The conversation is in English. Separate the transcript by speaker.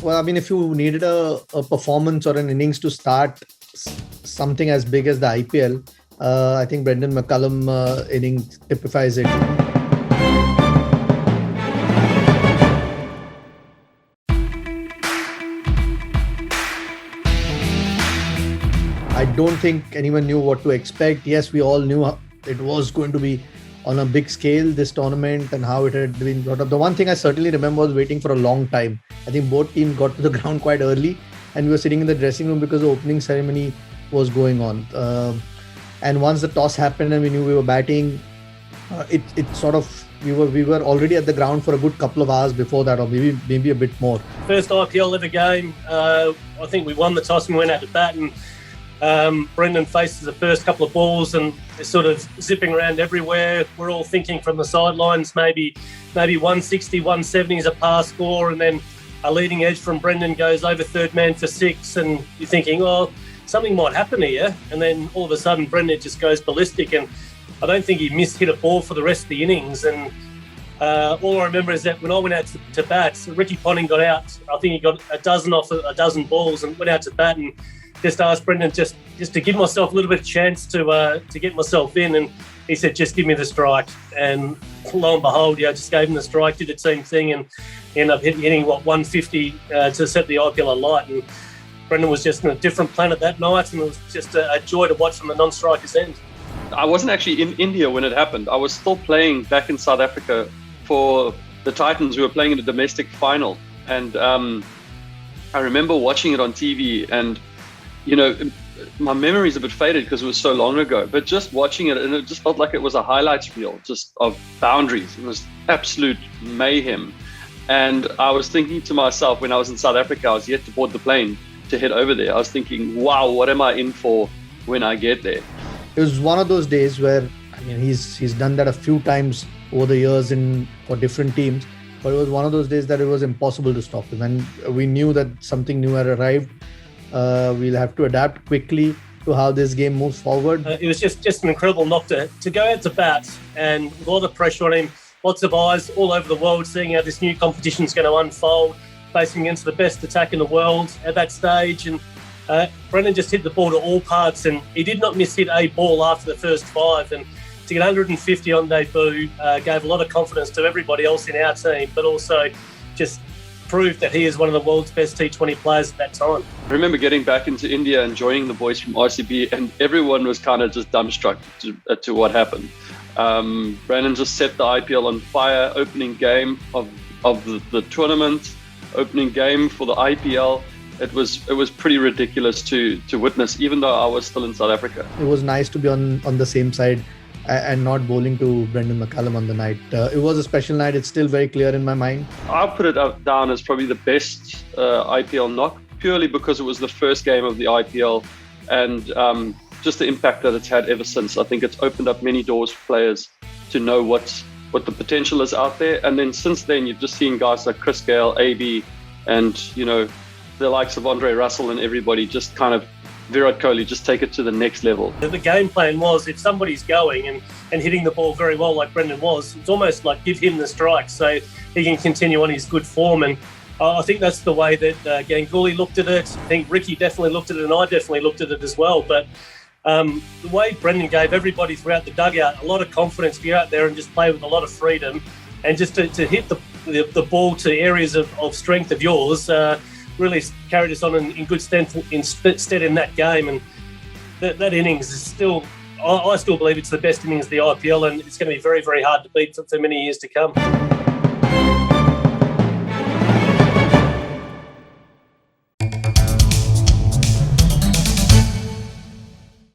Speaker 1: Well, I mean, if you needed a performance or an innings to start something as big as the IPL, I think Brendon McCullum innings typifies it. I don't think anyone knew what to expect. Yes, we all knew it was going to be on a big scale, this tournament, and how it had been brought up. The one thing I certainly remember was waiting for a long time. I think both teams got to the ground quite early, and we were sitting in the dressing room because the opening ceremony was going on. And once the toss happened and we knew we were batting, we were already at the ground for a good couple of hours before that, or maybe a bit more.
Speaker 2: First IPL ever game. I think we won the toss and went out to bat, and Brendon faces the first couple of balls and they're sort of zipping around everywhere. We're all thinking from the sidelines, maybe 160, 170 is a par score, and then a leading edge from Brendon goes over third man for 6, and you're thinking, oh, something might happen here. And then all of a sudden Brendon just goes ballistic, and I don't think he hit a ball for the rest of the innings. And all I remember is that when I went out to bat, Ricky Ponting got out. I think he got a dozen off a dozen balls and went out to bat, and just asked Brendon just to give myself a little bit of chance to get myself in, and he said, just give me the strike. And lo and behold, just gave him the strike, did the same thing, and he ended up hitting 150 to set the IPL alight. And Brendon was just on a different planet that night, and it was just a joy to watch from the non-striker's end.
Speaker 3: I wasn't actually in India when it happened. I was still playing back in South Africa for the Titans. We were playing in a domestic final, and I remember watching it on TV, and my memory is a bit faded because it was so long ago, but just watching it, and it just felt like it was a highlights reel just of boundaries. It was absolute mayhem. And I was thinking to myself, when I was in South Africa, I was yet to board the plane to head over there. I was thinking, wow, what am I in for when I get there?
Speaker 1: It was one of those days where, I mean, he's done that a few times over the years for different teams, but it was one of those days that it was impossible to stop him. And we knew that something new had arrived. We'll have to adapt quickly to how this game moves forward.
Speaker 2: It was just an incredible knock to go out to bat, and with all the pressure on him, lots of eyes all over the world seeing how this new competition is going to unfold, facing against the best attack in the world at that stage. And Brendon just hit the ball to all parts, and he did not miss hit a ball after the first 5. And to get 150 on debut gave a lot of confidence to everybody else in our team, but also just proved that he is one of the world's best T20 players at that time.
Speaker 3: I remember getting back into India and joining the boys from RCB, and everyone was kind of just dumbstruck to what happened. Brendon just set the IPL on fire, opening game of the tournament, opening game for the IPL. It was pretty ridiculous to witness, even though I was still in South Africa.
Speaker 1: It was nice to be on the same side and not bowling to Brendon McCullum on the night. It was a special night. It's still very clear in my mind.
Speaker 3: I'll put it down as probably the best IPL knock, purely because it was the first game of the IPL, and just the impact that it's had ever since. I think it's opened up many doors for players to know what the potential is out there. And then since then, you've just seen guys like Chris Gayle, AB, and the likes of Andre Russell and everybody just kind of Virat Kohli just take it to the next level.
Speaker 2: The game plan was, if somebody's going and hitting the ball very well like Brendon was, it's almost like give him the strike so he can continue on his good form. And I think that's the way that Ganguly looked at it. I think Ricky definitely looked at it, and I definitely looked at it as well. But the way Brendon gave everybody throughout the dugout a lot of confidence to go out there and just play with a lot of freedom, and just to hit the ball to areas of strength of yours, really carried us on in good stead in that game. And that innings is still, I still believe it's the best innings of the IPL, and it's going to be very, very hard to beat for many years to come.